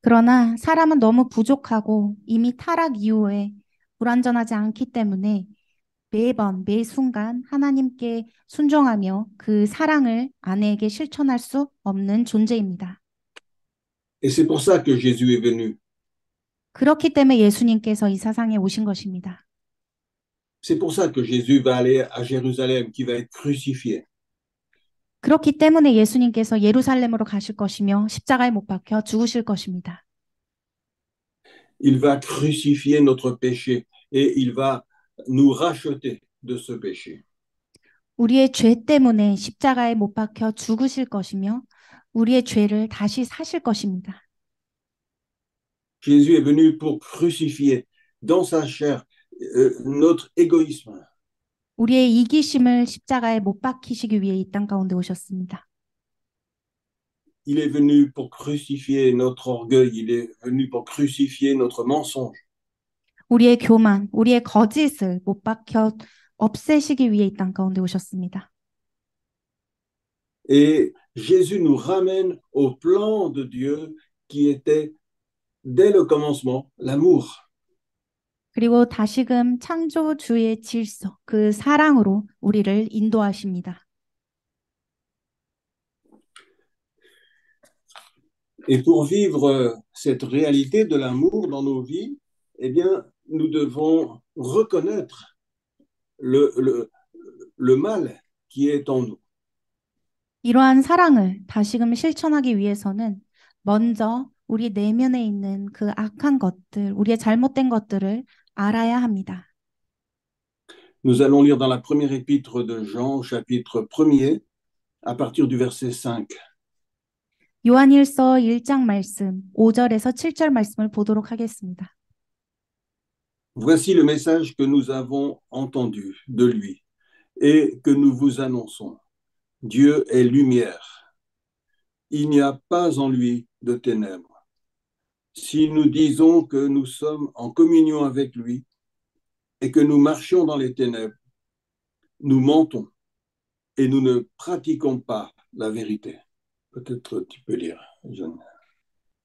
그러나 사람은 너무 부족하고 이미 타락 이후에 불완전하지 않기 때문에 매번 매 순간 하나님께 순종하며 그 사랑을 아내에게 실천할 수 없는 존재입니다. Et c'est pour ça que Jésus est venu. 그렇기 때문에 예수님께서 이 세상에 오신 것입니다. C'est pour ça que Jésus va aller à Jérusalem, qui va être crucifié. 그렇기 때문에 예수님께서 예루살렘으로 가실 것이며 십자가에 못 박혀 죽으실 것입니다. Il va crucifier notre péché et il va nous racheter de ce péché. 우리의 죄 때문에 십자가에 못 박혀 죽으실 것이며 우리의 죄를 다시 사실 것입니다. Jésus est venu pour crucifier dans sa chair notre égoïsme. 우리의 이기심을 십자가에 못 박히시기 위해 이 땅 가운데 오셨습니다. Il est venu pour crucifier notre orgueil, il est venu pour crucifier notre mensonge. 우리의 교만, 우리의 거짓을 못 박혀 없애시기 위해 이 땅 가운데 오셨습니다. Et Jésus nous ramène au plan de Dieu qui était, dès le commencement, l'amour. 그리고 다시금 창조주의 질서, 그 사랑으로 우리를 인도하십니다. Et pour vivre cette réalité de l'amour dans nos vies, eh bien, nous devons reconnaître le mal qui est en nous. 이러한 사랑을 다시금 실천하기 위해서는 먼저 우리 내면에 있는 그 악한 것들, 우리의 잘못된 것들을 알아야 합니다. Nous allons lire dans la première épître de Jean, chapitre 1er, à partir du verset 5. 요한일서 1장 말씀 5절에서 7절 말씀을 보도록 하겠습니다. Voici le message que nous avons entendu de lui et que nous vous annonçons. Dieu est lumière. Il n'y a pas en lui de ténèbres. Si nous disons que nous sommes en communion avec lui et que nous marchions dans les ténèbres, nous mentons et nous ne pratiquons pas la vérité. Peut-être tu peux lire, Jeanne.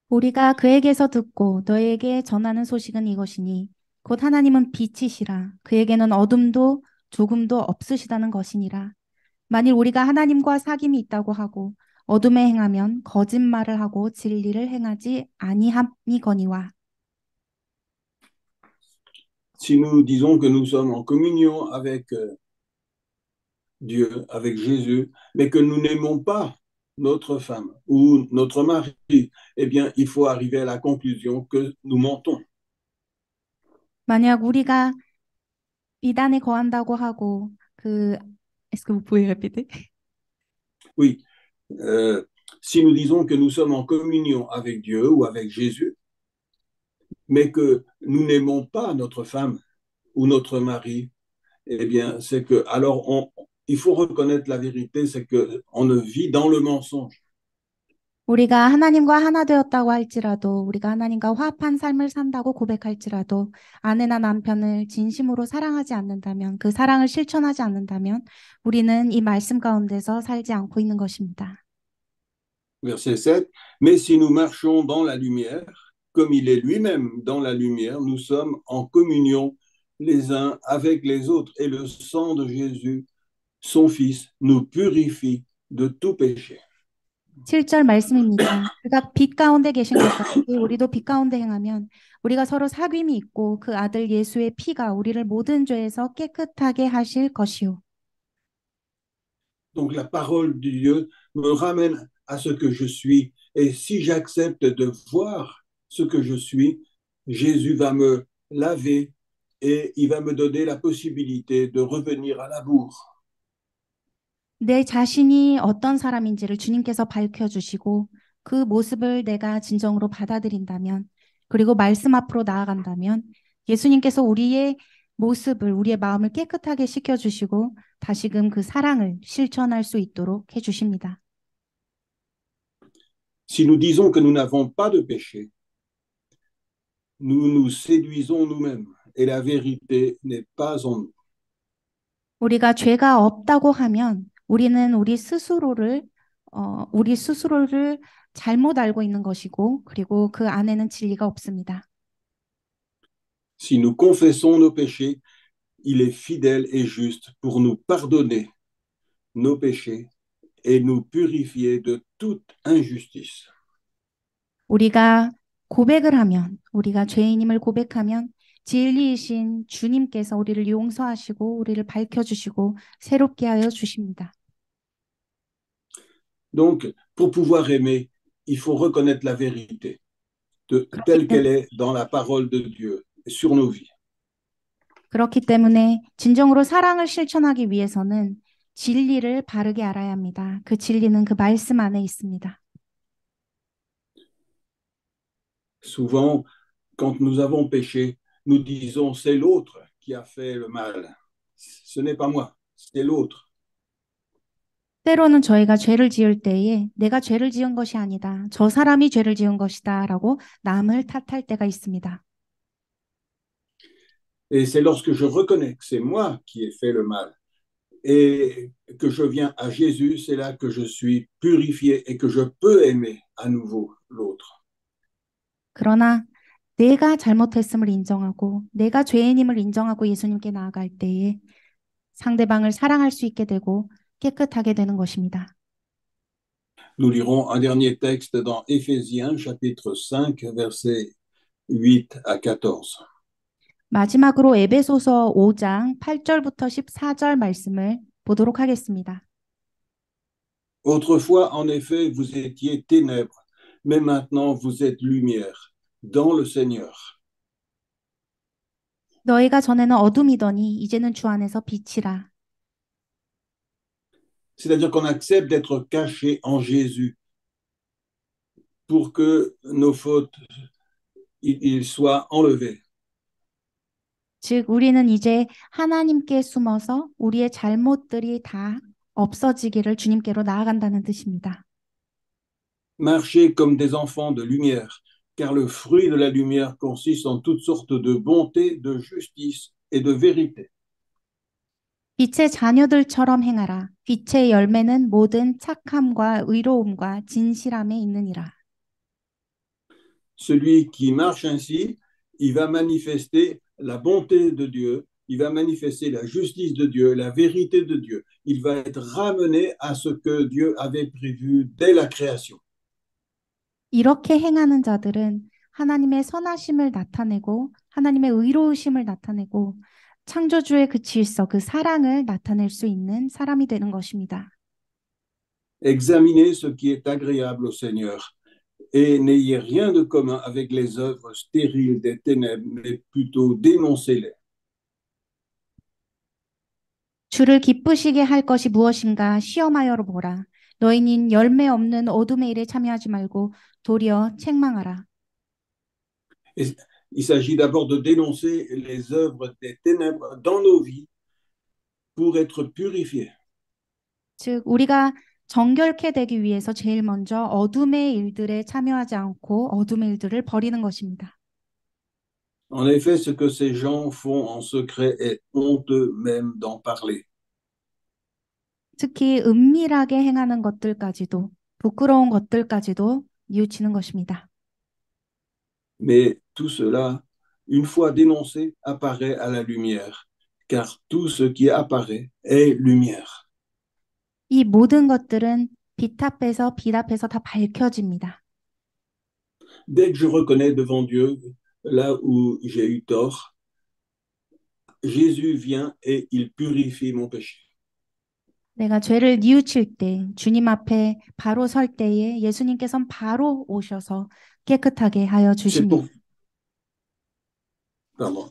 우리가 그에게서 듣고 너에게 전하는 소식은 이것이니 곧 하나님은 빛이시라 그에게는 어둠도 조금도 없으시다는 것이니라. 만일 우리가 하나님과 사귐이 있다고 하고 어둠에 행하면 거짓말을 하고 진리를 행하지 아니함이거니와. Si nous disons que nous sommes en communion avec Dieu, avec Jésus, mais que nous n'aimons pas notre femme ou notre mari, eh bien, il faut arriver à la conclusion que nous mentons. 만약 우리가 비단에 거한다고 하고 est-ce que vous pouvez répéter? Oui, si nous disons que nous sommes en communion avec Dieu ou avec Jésus, mais que nous n'aimons pas notre femme ou notre mari, eh bien, c'est que, alors, il faut reconnaître la vérité, c'est qu'on ne vit dans le mensonge. 우리가 하나님과 하나 되었다고 할지라도 우리가 하나님과 화합한 삶을 산다고 고백할지라도 아내나 남편을 진심으로 사랑하지 않는다면 그 사랑을 실천하지 않는다면 우리는 이 말씀 가운데서 살지 않고 있는 것입니다. Verset 7, mais si nous marchons dans la lumière, comme il est lui-même dans la lumière, nous sommes en communion les uns avec les autres et le sang de Jésus, son Fils, nous purifie de tout péché. 7절 말씀입니다. 그가 빛 가운데 계신 것 같이 우리도 빛 가운데 행하면 우리가 서로 사귐이 있고 그 아들 예수의 피가 우리를 모든 죄에서 깨끗하게 하실 것이요. Donc la parole de Dieu me ramène à ce que je suis et si j'accepte de voir ce que je suis, Jésus va me laver et il va me donner la possibilité de revenir à l'amour. 내 자신이 어떤 사람인지를 주님께서 밝혀주시고 그 모습을 내가 진정으로 받아들인다면 그리고 말씀 앞으로 나아간다면 예수님께서 우리의 모습을 우리의 마음을 깨끗하게 씻겨주시고 다시금 그 사랑을 실천할 수 있도록 해주십니다. Si nous disons que nous n'avons pas de péché, nous nous séduisons nous-mêmes et la vérité n'est pas en nous. 우리가 죄가 없다고 하면 우리는 우리 스스로를 잘못 알고 있는 것이고 그리고 그 안에는 진리가 없습니다. Si nous confessons nos péchés, il est fidèle et juste pour nous pardonner nos péchés et nous purifier de toute injustice. 우리가 고백을 하면, 우리가 죄인임을 고백하면 진리이신 주님께서 우리를 용서하시고 우리를 밝혀주시고 새롭게 하여 주십니다. Donc, pour pouvoir aimer, il faut reconnaître la vérité 그렇기, telle qu'elle est dans la parole de Dieu sur nos vies. 그렇기 때문에 진정으로 사랑을 실천하기 위해서는 진리를 바르게 알아야 합니다. 그 진리는 그 말씀 안에 있습니다. Souvent, quand nous avons péché, nous disons c'est l'autre qui a fait le mal. Ce n'est pas moi, c'est l'autre. 때로는 저희가 죄를 지을 때에 내가 죄를 지은 것이 아니다. 저 사람이 죄를 지은 것이다. 라고 남을 탓할 때가 있습니다. Et c'est lorsque je reconnais que c'est moi qui ai fait le mal et que je viens à Jésus, c'est là que je suis purifié et que je peux aimer à nouveau l'autre. 그러나 내가 잘못했음을 인정하고 내가 죄인임을 인정하고 예수님께 나아갈 때에 상대방을 사랑할 수 있게 되고 깨끗하게 되는 것입니다. Nous lirons un dernier texte dans Éphésiens chapitre 5 versets 8 à 14. 마지막으로 에베소서 5장 8절부터 14절 말씀을 보도록 하겠습니다. Autrefois, en effet, vous étiez ténèbres, mais maintenant vous êtes lumière dans le Seigneur. 너희가 전에는 어둠이더니 이제는 주 안에서 빛이라. C'est-à-dire qu'on accepte d'être caché en Jésus pour que nos fautes ils soient enlevées. 즉 우리는 이제 하나님께 숨어서 우리의 잘못들이 다 없어지기를 주님께로 나아간다는 뜻입니다. Marchez comme des enfants de lumière, car le fruit de la lumière consiste en toutes sortes de bonté, de justice et de vérité. 빛의 자녀들처럼 행하라. 빛의 열매는 모든 착함과 의로움과 진실함에 있느니라. Celui qui marche ainsi, il va manifester la bonté de Dieu, il va manifester la justice de Dieu, la vérité de Dieu. Il va être ramené à ce que Dieu avait prévu dès la création. 이렇게 행하는 자들은 하나님의 선하심을 나타내고 하나님의 의로우심을 나타내고 창조주의 그 질서, 그 사랑을 나타낼 수 있는 사람이 되는 것입니다. Examinez ce qui est agréable au Seigneur et n'ayez rien de commun avec les œuvres stériles des ténèbres, mais plutôt dénoncez-les. 주를 기쁘시게 할 것이 무엇인가 시험하여 보라. 너희는 열매 없는 어둠의 일에 참여하지 말고 도리어 책망하라. Et il s'agit d'abord de dénoncer les œuvres des ténèbres dans nos vies pour être purifiés. 즉 우리가 정결케 되기 위해서 제일 먼저 어둠의 일들에 참여하지 않고 어둠의 일들을 버리는 것입니다. En effet, ce que ces gens font en secret est honteux même d'en parler. 특히 은밀하게 행하는 것들까지도 부끄러운 것들까지도 뉘우치는 것입니다. Mais tout cela, une fois dénoncé, apparaît à la lumière, car tout ce qui apparaît est lumière. 이 모든 것들은 빛 앞에서 다 밝혀집니다. Dès que je reconnais devant Dieu là où j'ai eu tort, Jésus vient et il purifie mon péché. 내가 죄를 뉘우칠 때 주님 앞에 바로 설 때에 예수님께서는 바로 오셔서 깨끗하게 하여 주십니다.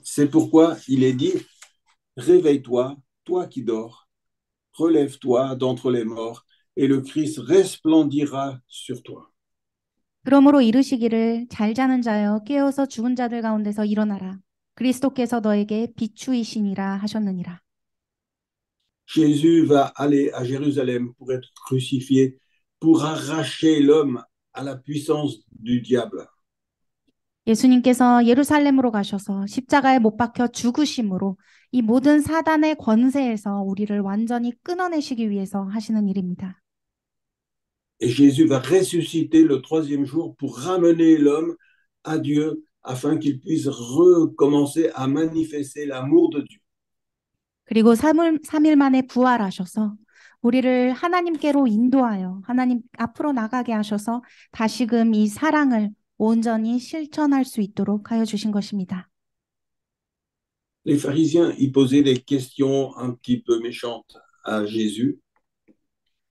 C'est pourquoi il est dit, réveille-toi, toi qui dors, relève-toi d'entre les morts, et le Christ resplendira sur toi. 그러므로 이르시기를 잘 자는 자여 깨어서 죽은 자들 가운데서 일어나라. 그리스도께서 너에게 비추이시니라 하셨느니라. Jésus va aller à Jérusalem pour être crucifié, pour arracher l'homme à la puissance du diable. 예수님께서 예루살렘으로 가셔서 십자가에 못 박혀 죽으심으로 이 모든 사단의 권세에서 우리를 완전히 끊어내시기 위해서 하시는 일입니다. Et Jésus va ressusciter le troisième jour pour ramener l'homme à Dieu afin qu'il puisse recommencer à manifester l'amour de Dieu. 그리고 3일 만에 부활하셔서 우리를 하나님께로 인도하여 하나님 앞으로 나가게 하셔서 다시금 이 사랑을 온전히 실천할 수 있도록 하여 주신 것입니다. Les pharisiens y posaient des questions un petit peu méchantes à Jésus.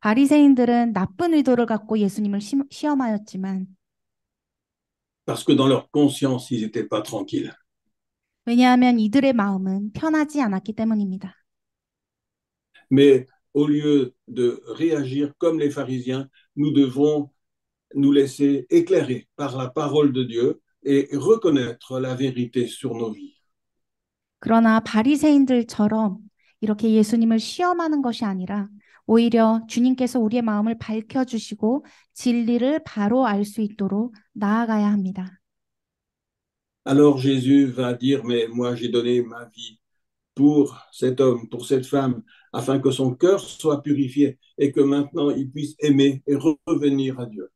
바리새인들은 나쁜 의도를 갖고 예수님을 시험하였지만 parce que dans leur conscience, ils n'étaient pas tranquilles. 왜냐하면 이들의 마음은 편하지 않았기 때문입니다. Mais au lieu de réagir comme les pharisiens, nous devons nous laisser éclairer par la parole de Dieu et reconnaître la vérité sur nos vies. 그러나 바리새인들처럼 이렇게 예수님을 시험하는 것이 아니라 오히려 주님께서 우리의 마음을 밝혀주시고 진리를 바로 알 수 있도록 나아가야 합니다. Alors Jésus va dire, mais moi j'ai donné ma vie pour cet homme, pour cette femme, afin que son cœur soit purifié et que maintenant il puisse aimer et revenir à Dieu.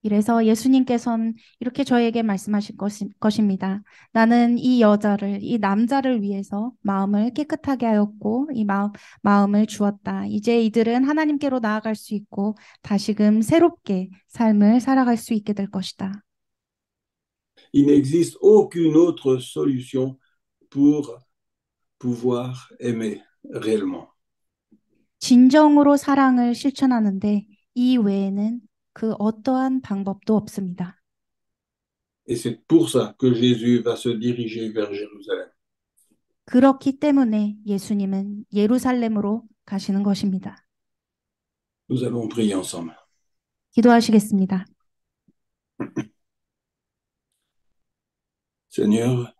이래서 예수님께서는 이렇게 저에게 말씀하실 것입니다. 나는 이 여자를, 이 남자를 위해서 마음을 깨끗하게 하였고 이 마음을 주었다. 이제 이들은 하나님께로 나아갈 수 있고 다시금 새롭게 삶을 살아갈 수 있게 될 것이다. Il n'existe aucune autre solution pour pouvoir aimer réellement. 진정으로 사랑을 실천하는데 이 외에는 그 어떠한 방법도 없습니다. Et c'est pour ça que Jésus va se diriger vers Jérusalem. 그렇기 때문에 예수님은 예루살렘으로 가시는 것입니다. Nous allons prier ensemble. 기도하시겠습니다. Seigneur,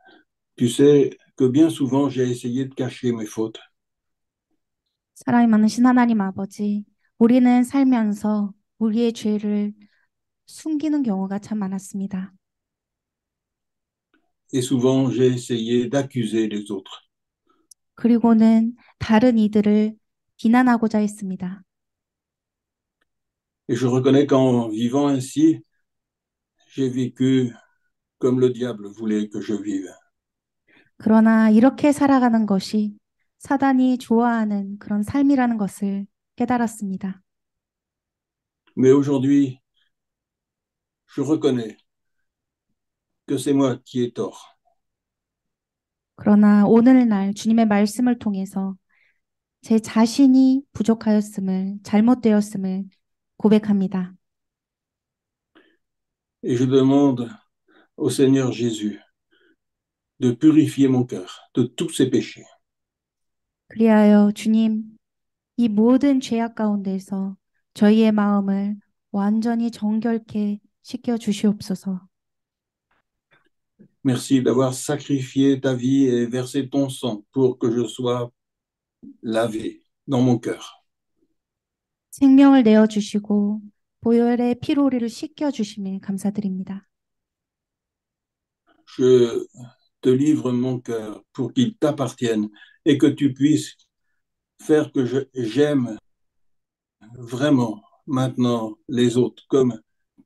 tu sais que bien souvent j'ai essayé de cacher mes fautes. 사랑이 많으신 하나님 아버지, 우리는 살면서 우리의 죄를 숨기는 경우가 참 많았습니다. Et souvent j'ai essayé d'accuser les autres. 그리고는 다른 이들을 비난하고자 했습니다. Et je reconnais qu'en vivant ainsi, j'ai vécu comme le diable voulait que je vive. 그러나 이렇게 살아가는 것이 사단이 좋아하는 그런 삶이라는 것을 깨달았습니다. Mais aujourd'hui, je reconnais que c'est moi qui ai tort. 그러나 오늘날 주님의 말씀을 통해서 제 자신이 부족하였음을, 잘못되었음을 고백합니다. Et je demande au Seigneur Jésus de purifier mon cœur de tous ces péchés. 그리하여 주님, 이 모든 죄악 가운데서 저희의 마음을 완전히 정결케 씻겨 주시옵소서. Merci d'avoir sacrifié ta vie et versé ton sang pour que je sois lavé dans mon cœur. 생명을 내어 주시고 보혈의 피로 우리를 씻겨 주심에 감사드립니다. Je te livre mon cœur pour qu'il t'appartienne et que tu puisses faire que j'aime vraiment maintenant les autres comme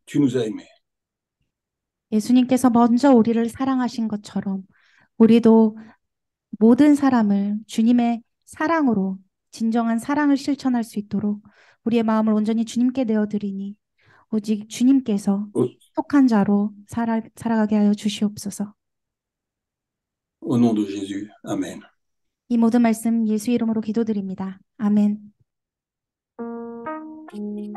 tu nous as aimés. 예수님께서 먼저 우리를 사랑하신 것처럼 우리도 모든 사람을 주님의 사랑으로 진정한 사랑을 실천할 수 있도록 우리의 마음을 온전히 주님께 내어드리니 오직 주님께서 속한 자로 살아가게 하여 주시옵소서. Au nom de Jésus, Amen. 이 모든 말씀 예수 이름으로 기도드립니다. 아멘. We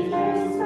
just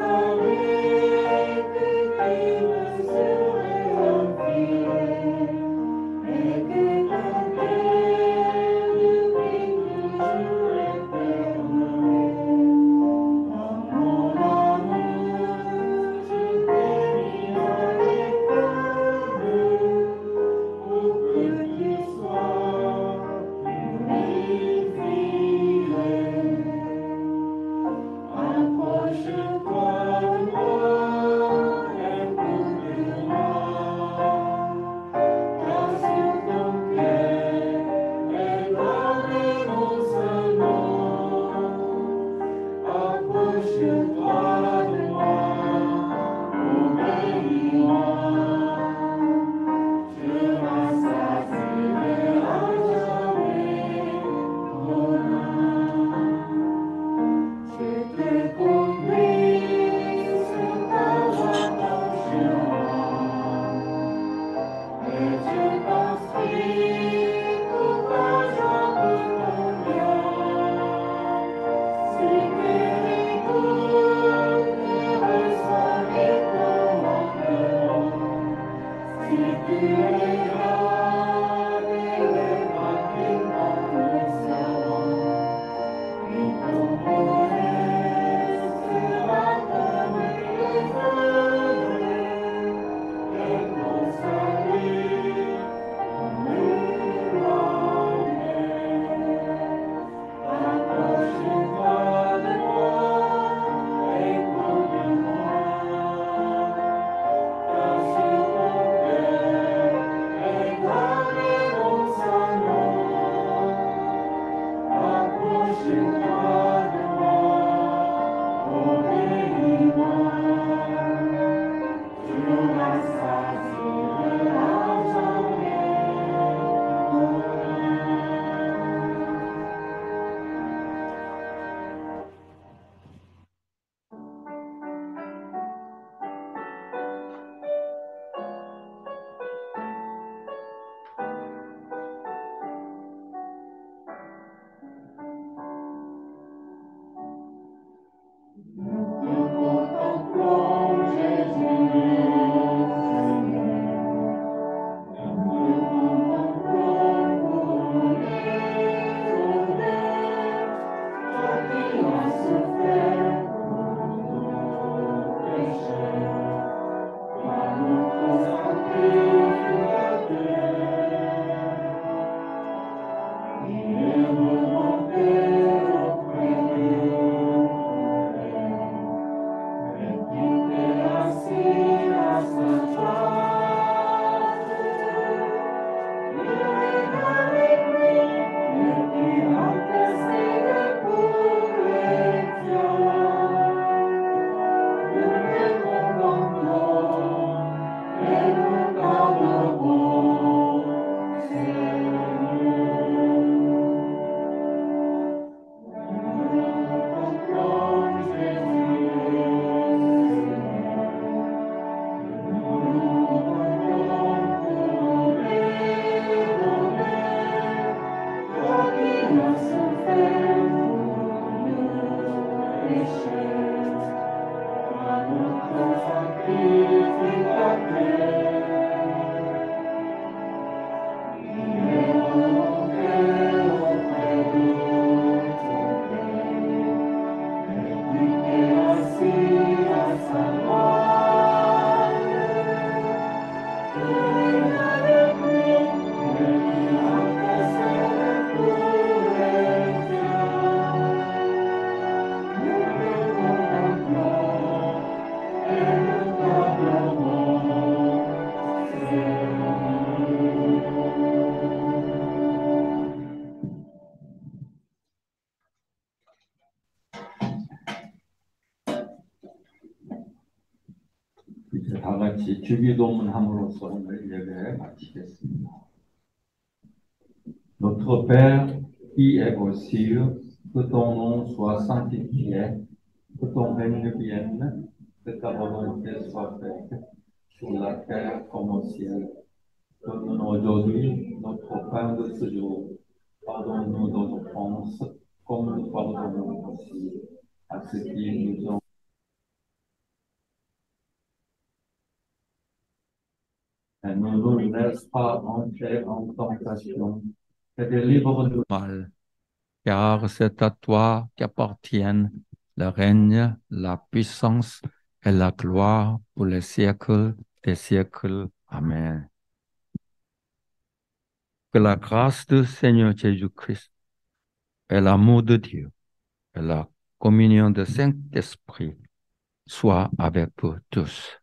같이 주기도문함으로써 오늘 예배 마치겠습니다. Notre Père qui es aux cieux, que ton nom soit sanctifié, que ton règne vienne, que ta volonté soit faite sur la terre comme au ciel. Donne-nous aujourd'hui notre pain de ce jour. Pardonne-nous nos offenses, comme nous pardonnons aussi à ceux qui nous ont. Et ne nous laisse pas entrer en tentation, et délivre-nous du mal. Car c'est à toi qu'appartiennent le règne, la puissance et la gloire pour les siècles des siècles. Amen. Que la grâce du Seigneur Jésus-Christ et l'amour de Dieu et la communion du Saint-Esprit soient avec vous tous.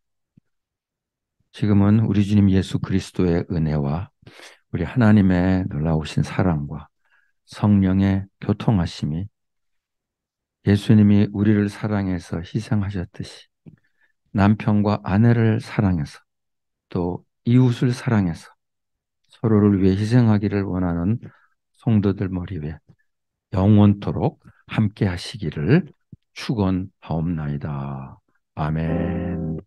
지금은 우리 주님 예수 그리스도의 은혜와 우리 하나님의 놀라우신 사랑과 성령의 교통하심이 예수님이 우리를 사랑해서 희생하셨듯이 남편과 아내를 사랑해서 또 이웃을 사랑해서 서로를 위해 희생하기를 원하는 성도들 머리 위에 영원토록 함께 하시기를 축원하옵나이다. 아멘.